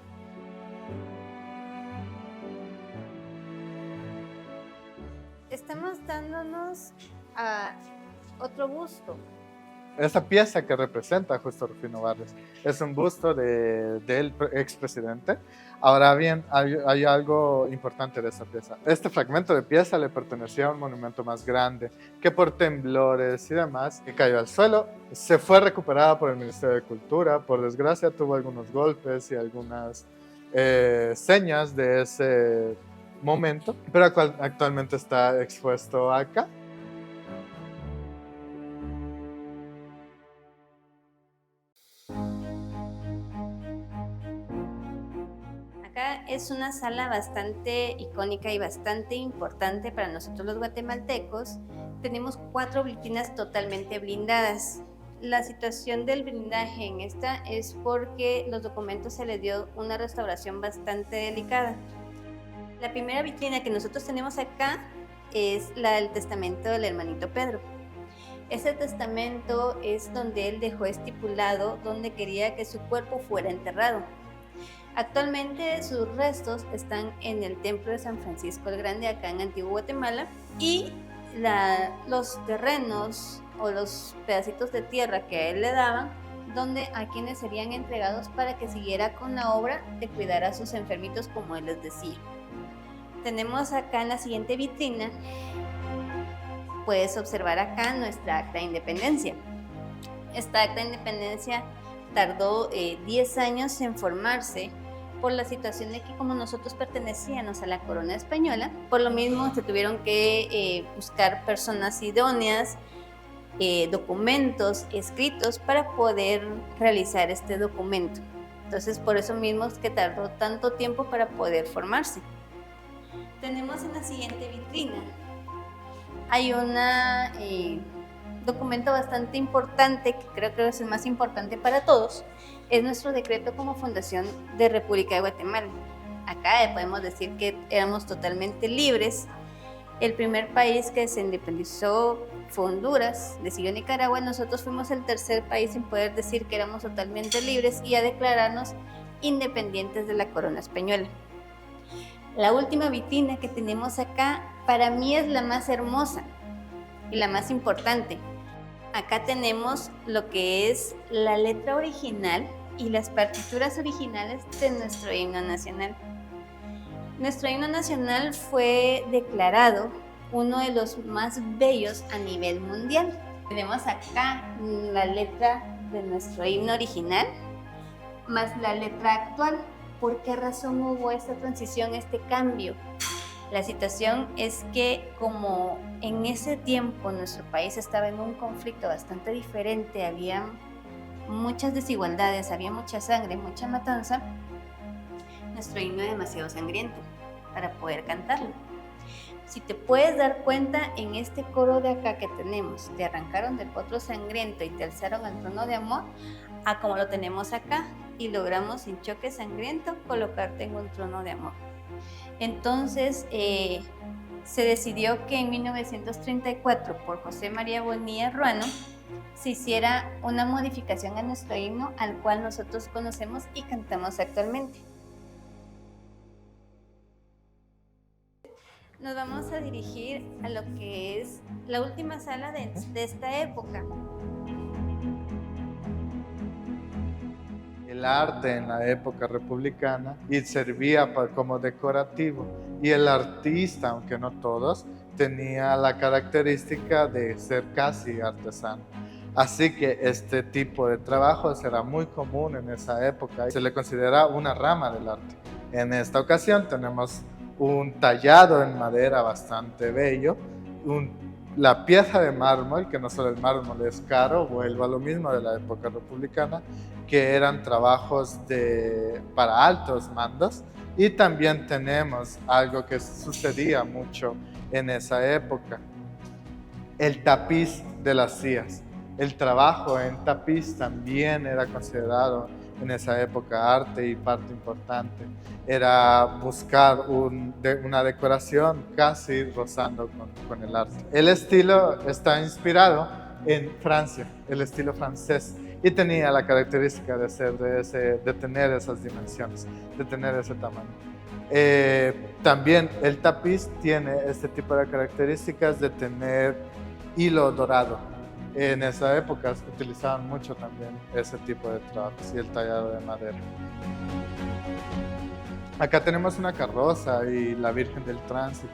[SPEAKER 2] estamos dándonos a otro busto.
[SPEAKER 4] Esta pieza que representa a Justo Rufino Barrios es un busto del expresidente. Ahora bien, hay algo importante de esta pieza. Este fragmento de pieza le pertenecía a un monumento más grande que por temblores y demás que cayó al suelo. Se fue recuperada por el Ministerio de Cultura. Por desgracia tuvo algunos golpes y algunas señas de ese momento, pero actualmente está expuesto acá.
[SPEAKER 2] Acá es una sala bastante icónica y bastante importante para nosotros los guatemaltecos. Tenemos 4 vitrinas totalmente blindadas. La situación del blindaje en esta es porque los documentos se les dio una restauración bastante delicada. La primera vitrina que nosotros tenemos acá es la del testamento del hermanito Pedro. Ese testamento es donde él dejó estipulado donde quería que su cuerpo fuera enterrado. Actualmente sus restos están en el templo de San Francisco el Grande, acá en Antigua Guatemala, y los terrenos o los pedacitos de tierra que a él le daban, donde a quienes serían entregados para que siguiera con la obra de cuidar a sus enfermitos, como él les decía. Tenemos acá en la siguiente vitrina, puedes observar acá nuestra acta de independencia. Esta acta de independencia tardó 10 años en formarse por la situación de que como nosotros pertenecíamos a la corona española, por lo mismo se tuvieron que buscar personas idóneas, documentos escritos para poder realizar este documento. Entonces por eso mismo es que tardó tanto tiempo para poder formarse. Tenemos en la siguiente vitrina, hay un documento bastante importante, que creo que es el más importante para todos, es nuestro decreto como fundación de República de Guatemala. Acá podemos decir que éramos totalmente libres. El primer país que se independizó fue Honduras, le siguió Nicaragua. Nosotros fuimos el tercer país en poder decir que éramos totalmente libres y a declararnos independientes de la corona española. La última vitrina que tenemos acá, para mí es la más hermosa y la más importante. Acá tenemos lo que es la letra original y las partituras originales de nuestro himno nacional. Nuestro himno nacional fue declarado uno de los más bellos a nivel mundial. Tenemos acá la letra de nuestro himno original más la letra actual. ¿Por qué razón hubo esta transición, este cambio? La situación es que como en ese tiempo nuestro país estaba en un conflicto bastante diferente, había muchas desigualdades, había mucha sangre, mucha matanza, nuestro himno es demasiado sangriento para poder cantarlo. Si te puedes dar cuenta, en este coro de acá que tenemos, te arrancaron del potro sangriento y te alzaron al trono de amor, a como lo tenemos acá, y logramos sin choque sangriento colocarte en un trono de amor. Entonces se decidió que en 1934 por José María Bonilla Ruano se hiciera una modificación a nuestro himno, al cual nosotros conocemos y cantamos actualmente. Nos vamos a dirigir a lo que es la última sala de esta época.
[SPEAKER 4] El arte en la época republicana y servía como decorativo, y el artista, aunque no todos, tenía la característica de ser casi artesano. Así que este tipo de trabajos era muy común en esa época y se le considera una rama del arte. En esta ocasión tenemos un tallado en madera bastante bello, la pieza de mármol, que no solo el mármol es caro, vuelvo a lo mismo de la época republicana, que eran trabajos para altos mandos, y también tenemos algo que sucedía mucho en esa época, el tapiz de las sillas. El trabajo en tapiz también era considerado en esa época arte, y parte importante era buscar una decoración casi rozando con el arte. El estilo está inspirado en Francia, el estilo francés, y tenía la característica de tener esas dimensiones, de tener ese tamaño. También el tapiz tiene este tipo de características de tener hilo dorado. En esa época se utilizaban mucho también ese tipo de trabajos y el tallado de madera. Acá tenemos una carroza y la Virgen del Tránsito.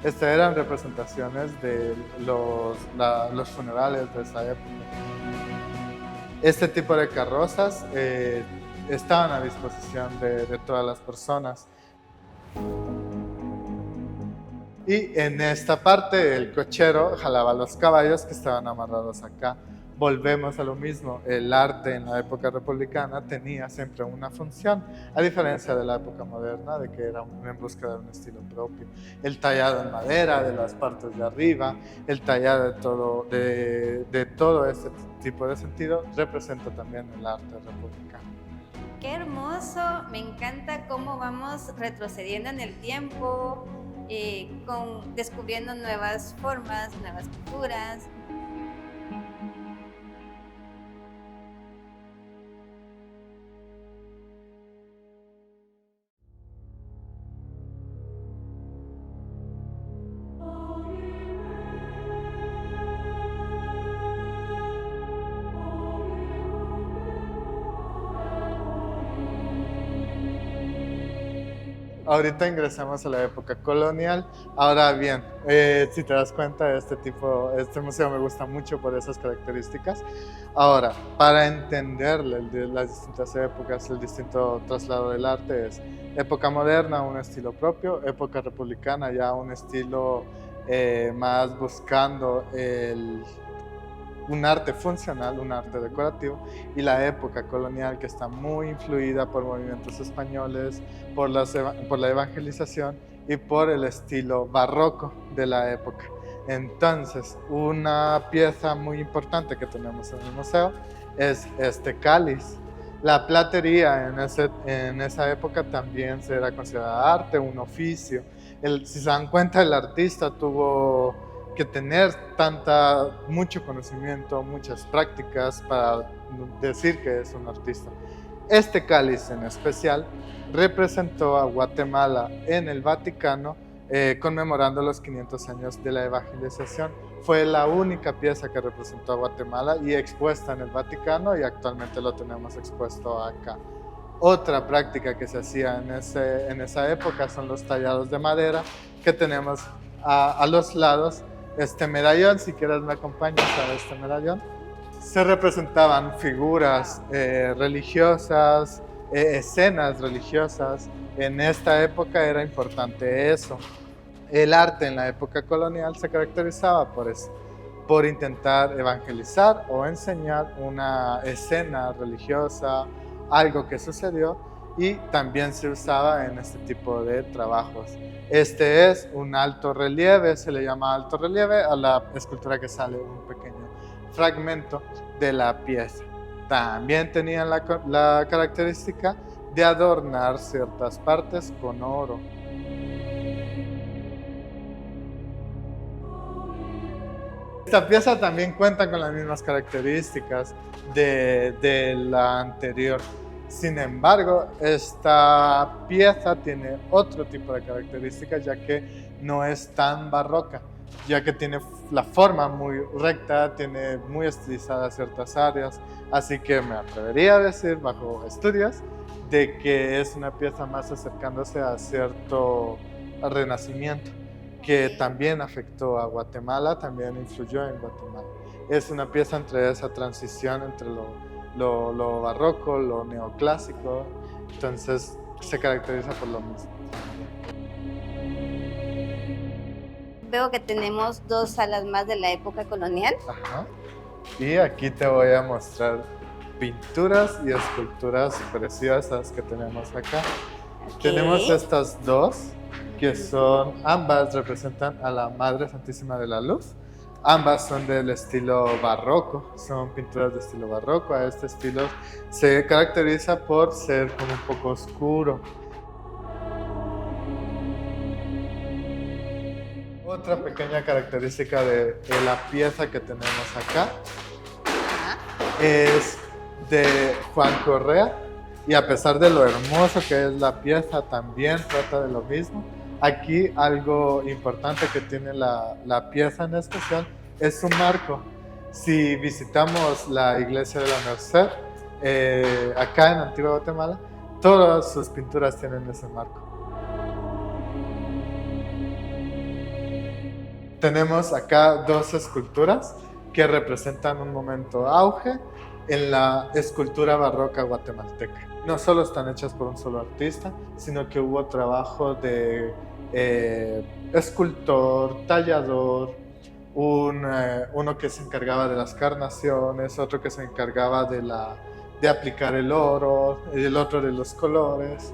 [SPEAKER 4] Estas eran representaciones de los funerales de esa época. Este tipo de carrozas estaban a disposición de todas las personas. Y en esta parte el cochero jalaba los caballos que estaban amarrados acá. Volvemos a lo mismo, el arte en la época republicana tenía siempre una función, a diferencia de la época moderna, de que era en busca de un estilo propio. El tallado en madera de las partes de arriba, el tallado de todo este tipo de sentido, representa también el arte republicano.
[SPEAKER 2] Qué hermoso, me encanta cómo vamos retrocediendo en el tiempo, descubriendo nuevas formas, nuevas culturas.
[SPEAKER 4] Ahorita ingresamos a la época colonial. Ahora bien, si te das cuenta, este museo me gusta mucho por esas características. Ahora, para entender las distintas épocas, el distinto traslado del arte es época moderna, un estilo propio, época republicana, ya un estilo más buscando un arte funcional, un arte decorativo, y la época colonial, que está muy influida por movimientos españoles, por la evangelización y por el estilo barroco de la época. Entonces, una pieza muy importante que tenemos en el museo es este cáliz. La platería en esa época también se era considerada arte, un oficio. Si se dan cuenta, el artista tuvo que tener mucho conocimiento, muchas prácticas para decir que es un artista. Este cáliz en especial representó a Guatemala en el Vaticano, conmemorando los 500 años de la evangelización. Fue la única pieza que representó a Guatemala y expuesta en el Vaticano, y actualmente lo tenemos expuesto acá. Otra práctica que se hacía en esa época son los tallados de madera que tenemos a los lados. Este medallón, si quieres me acompañas a este medallón. Se representaban figuras religiosas, escenas religiosas. En esta época era importante eso. El arte en la época colonial se caracterizaba por eso, por intentar evangelizar o enseñar una escena religiosa, algo que sucedió, y también se usaba en este tipo de trabajos. Este es un alto relieve, se le llama alto relieve a la escultura que sale un pequeño fragmento de la pieza. También tenían la característica de adornar ciertas partes con oro. Esta pieza también cuenta con las mismas características de la anterior. Sin embargo, esta pieza tiene otro tipo de características, ya que no es tan barroca, ya que tiene la forma muy recta, tiene muy estilizadas ciertas áreas, así que me atrevería a decir, bajo estudios, de que es una pieza más acercándose a cierto renacimiento, que también afectó a Guatemala, también influyó en Guatemala. Es una pieza entre esa transición entre lo barroco, lo neoclásico, entonces se caracteriza por lo mismo.
[SPEAKER 2] Veo que tenemos dos salas más de la época colonial.
[SPEAKER 4] Ajá. Y aquí te voy a mostrar pinturas y esculturas preciosas que tenemos acá.
[SPEAKER 2] Okay.
[SPEAKER 4] Tenemos estas dos, que ambas representan a la Madre Santísima de la Luz. Ambas son del estilo barroco, son pinturas de estilo barroco. A este estilo se caracteriza por ser como un poco oscuro. Otra pequeña característica de la pieza que tenemos acá es de Juan Correa. Y a pesar de lo hermoso que es la pieza, también trata de lo mismo. Aquí algo importante que tiene la pieza en especial es su marco. Si visitamos la iglesia de la Merced, acá en Antigua Guatemala, todas sus pinturas tienen ese marco. Tenemos acá dos esculturas que representan un momento auge en la escultura barroca guatemalteca. No solo están hechas por un solo artista, sino que hubo trabajo de escultor, tallador, uno que se encargaba de las carnaciones, otro que se encargaba de aplicar el oro, el otro de los colores.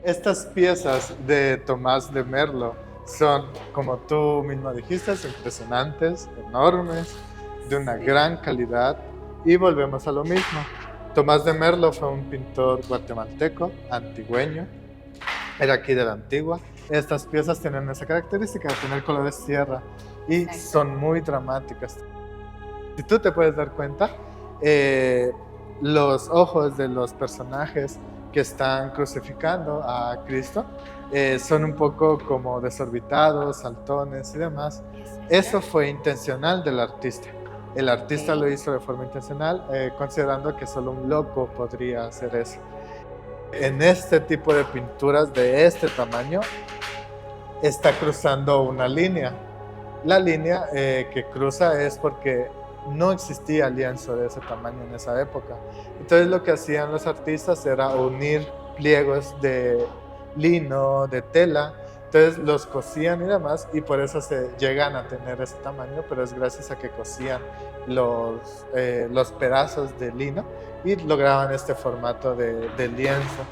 [SPEAKER 4] Estas piezas de Tomás de Merlo son, como tú misma dijiste, impresionantes, enormes, de una gran calidad, y volvemos a lo mismo. Tomás de Merlo fue un pintor guatemalteco, antigüeño, era aquí de la Antigua. Estas piezas tienen esa característica de tener colores tierra y son muy dramáticas. Si tú te puedes dar cuenta, los ojos de los personajes que están crucificando a Cristo son un poco como desorbitados, saltones y demás. Eso fue intencional del artista. El artista lo hizo de forma intencional, considerando que solo un loco podría hacer eso. En este tipo de pinturas de este tamaño está cruzando una línea. La línea que cruza es porque no existía lienzo de ese tamaño en esa época. Entonces lo que hacían los artistas era unir pliegos de lino, de tela, entonces los cosían y demás, y por eso se llegan a tener ese tamaño, pero es gracias a que cosían los pedazos de lino y lograban este formato de lienzo.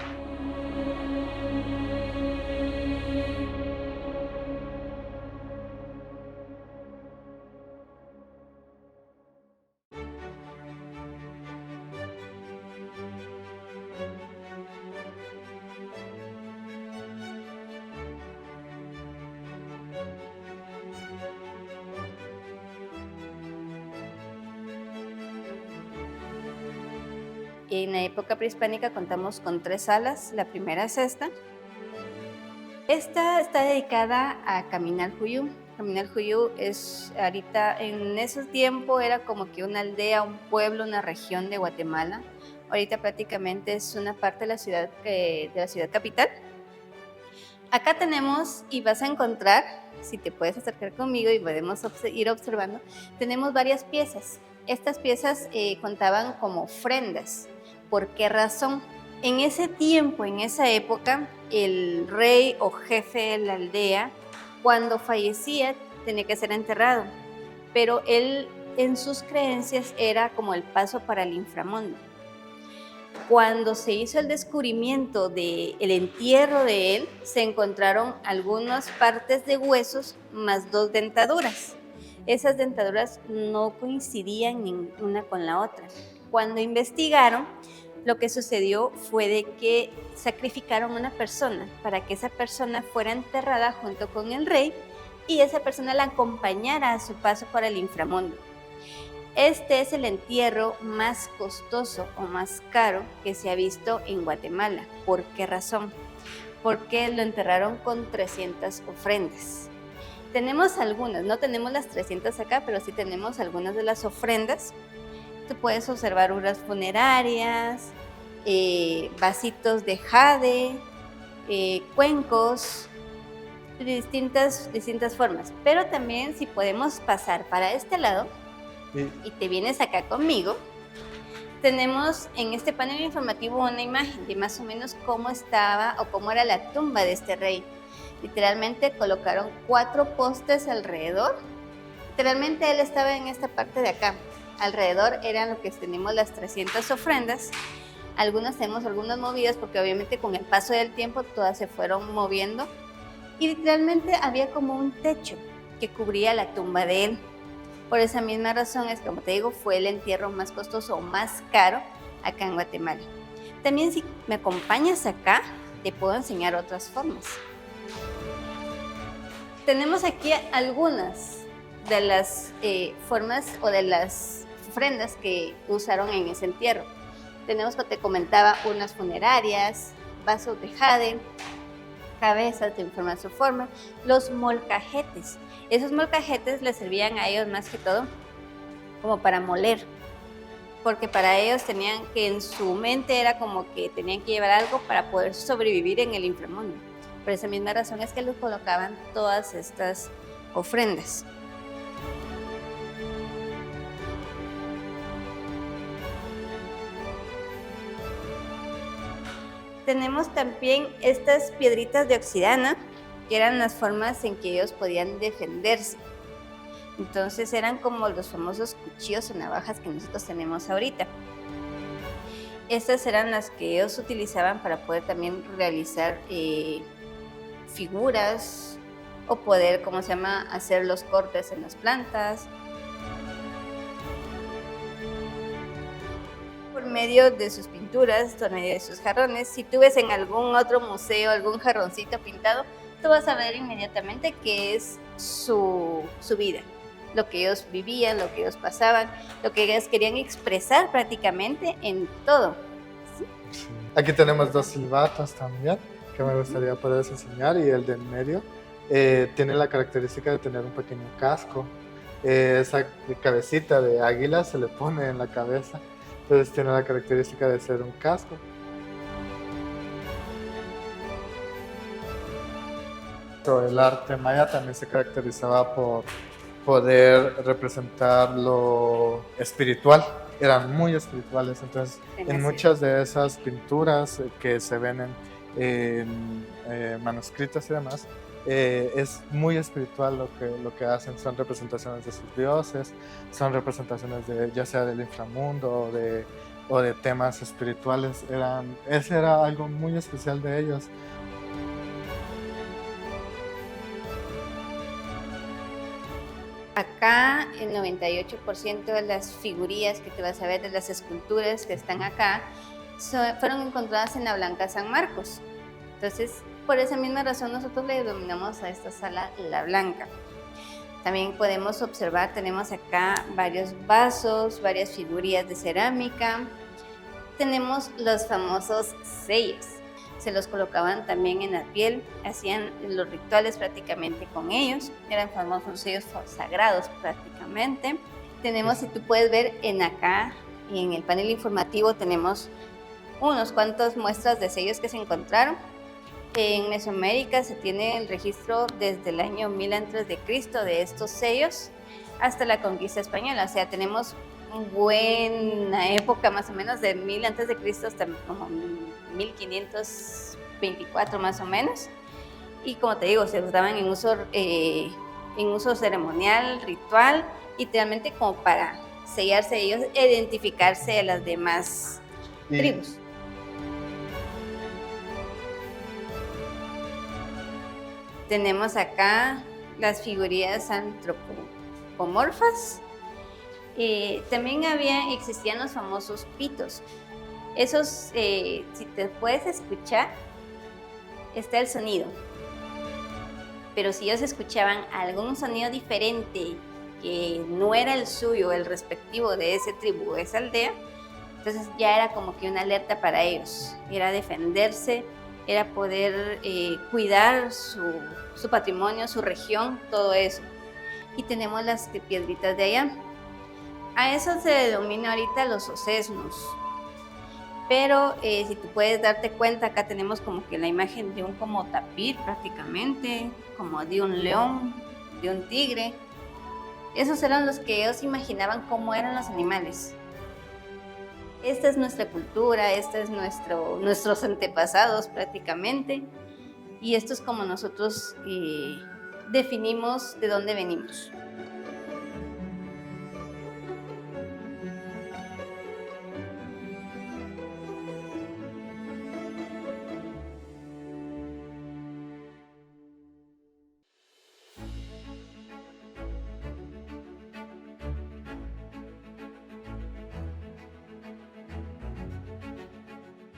[SPEAKER 2] En la época prehispánica contamos con 3 salas. La primera es esta. Esta está dedicada a Caminal Juyú. Caminal Juyú es ahorita, en esos tiempos era como que una aldea, un pueblo, una región de Guatemala. Ahorita prácticamente es una parte de la ciudad capital. Acá tenemos, y vas a encontrar, si te puedes acercar conmigo y podemos ir observando, tenemos varias piezas. Estas piezas contaban como ofrendas. ¿Por qué razón? En ese tiempo, en esa época, el rey o jefe de la aldea, cuando fallecía, tenía que ser enterrado, pero él en sus creencias era como el paso para el inframundo. Cuando se hizo el descubrimiento del entierro de él, se encontraron algunas partes de huesos más 2 dentaduras. Esas dentaduras no coincidían una con la otra. Cuando investigaron, lo que sucedió fue de que sacrificaron a una persona para que esa persona fuera enterrada junto con el rey y esa persona la acompañara a su paso por el inframundo. Este es el entierro más costoso o más caro que se ha visto en Guatemala. ¿Por qué razón? Porque lo enterraron con 300 ofrendas. Tenemos algunas, no tenemos las 300 acá, pero sí tenemos algunas de las ofrendas. Tú puedes observar urnas funerarias, vasitos de jade, cuencos, de distintas formas. Pero también, si podemos pasar para este lado,
[SPEAKER 4] Sí.
[SPEAKER 2] Y te vienes acá conmigo, tenemos en este panel informativo una imagen de más o menos cómo estaba o cómo era la tumba de este rey. Literalmente colocaron 4 postes alrededor. Literalmente él estaba en esta parte de acá. Alrededor eran lo que tenemos las 300 ofrendas. Tenemos algunas movidas porque obviamente con el paso del tiempo todas se fueron moviendo. Y literalmente había como un techo que cubría la tumba de él. Por esa misma razón es, como te digo, fue el entierro más costoso o más caro acá en Guatemala. También, si me acompañas acá, te puedo enseñar otras formas. Tenemos aquí algunas de las formas o de las ofrendas que usaron en ese entierro. Tenemos, como te comentaba, unas funerarias, vasos de jade, cabezas de forma su forma, los molcajetes. Esos molcajetes les servían a ellos más que todo como para moler, porque para ellos tenían que en su mente era como que tenían que llevar algo para poder sobrevivir en el inframundo. Por esa misma razón es que les colocaban todas estas ofrendas. Tenemos también estas piedritas de obsidiana, que eran las formas en que ellos podían defenderse. Entonces eran como los famosos cuchillos o navajas que nosotros tenemos ahorita. Estas eran las que ellos utilizaban para poder también realizar figuras o poder, hacer los cortes en las plantas. Por medio de sus pinturas, por medio de sus jarrones. Si tú ves en algún otro museo algún jarroncito pintado, tú vas a ver inmediatamente que es su vida, lo que ellos vivían, lo que ellos pasaban, lo que ellos querían expresar prácticamente en todo.
[SPEAKER 4] ¿Sí? Aquí tenemos dos silbatos también, que me gustaría poderles enseñar, y el de en medio tiene la característica de tener un pequeño casco. Esa cabecita de águila se le pone en la cabeza, entonces tiene la característica de ser un casco. El arte maya también se caracterizaba por poder representar lo espiritual, eran muy espirituales, entonces en muchas de esas pinturas que se ven en manuscritos y demás, es muy espiritual lo que hacen, son representaciones de sus dioses, son representaciones de, ya sea del inframundo o de temas espirituales, ese era algo muy especial de ellos.
[SPEAKER 2] Acá el 98% de las figurillas que te vas a ver, de las esculturas que están acá, fueron encontradas en la Blanca San Marcos. Entonces, por esa misma razón nosotros le denominamos a esta sala La Blanca. También podemos observar, tenemos acá varios vasos, varias figurillas de cerámica. Tenemos los famosos sellos. Se los colocaban también en la piel, hacían los rituales prácticamente con ellos, eran famosos sellos sagrados prácticamente. Tenemos, si tú puedes ver acá, en el panel informativo tenemos unos cuantos muestras de sellos que se encontraron. En Mesoamérica se tiene el registro desde el año 1000 a.C. de estos sellos hasta la conquista española, o sea, tenemos una buena época más o menos de 1000 a.C. hasta como 1524 más o menos, y como te digo, se usaban en uso ceremonial, ritual, literalmente como para sellarse ellos, identificarse de las demás tribus. Tenemos acá las figurillas antropomorfas. También existían los famosos pitos. Esos, si te puedes escuchar, está el sonido. Pero si ellos escuchaban algún sonido diferente que no era el suyo, el respectivo de ese tribu o esa aldea, entonces ya era como que una alerta para ellos. Era defenderse, era poder cuidar su patrimonio, su región, todo eso. Y tenemos las piedritas de allá. A eso se denomina ahorita los osesnos. Pero si tú puedes darte cuenta, acá tenemos como que la imagen de un como tapir prácticamente, como de un león, de un tigre. Esos eran los que ellos imaginaban cómo eran los animales. Esta es nuestra cultura, este es nuestros antepasados prácticamente, y esto es como nosotros definimos de dónde venimos.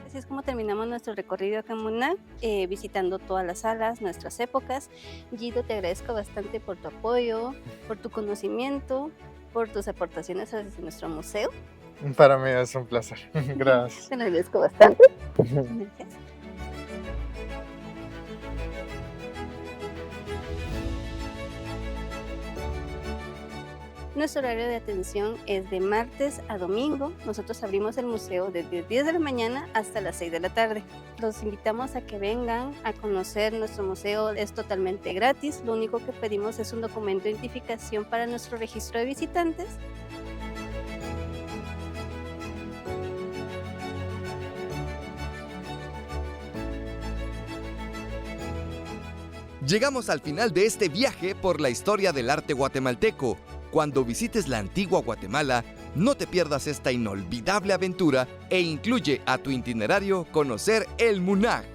[SPEAKER 2] Así es como terminamos nuestro recorrido acá en MUNAC, visitando todas las salas, nuestras épocas. Guido, te agradezco bastante por tu apoyo, por tu conocimiento, por tus aportaciones a nuestro museo.
[SPEAKER 4] Para mí es un placer. Gracias.
[SPEAKER 2] Te lo agradezco bastante. Gracias. Nuestro horario de atención es de martes a domingo. Nosotros abrimos el museo desde 10 de la mañana hasta las 6 de la tarde. Los invitamos a que vengan a conocer nuestro museo. Es totalmente gratis. Lo único que pedimos es un documento de identificación para nuestro registro de visitantes.
[SPEAKER 1] Llegamos al final de este viaje por la historia del arte guatemalteco. Cuando visites la antigua Guatemala, no te pierdas esta inolvidable aventura e incluye a tu itinerario conocer el MUNAC.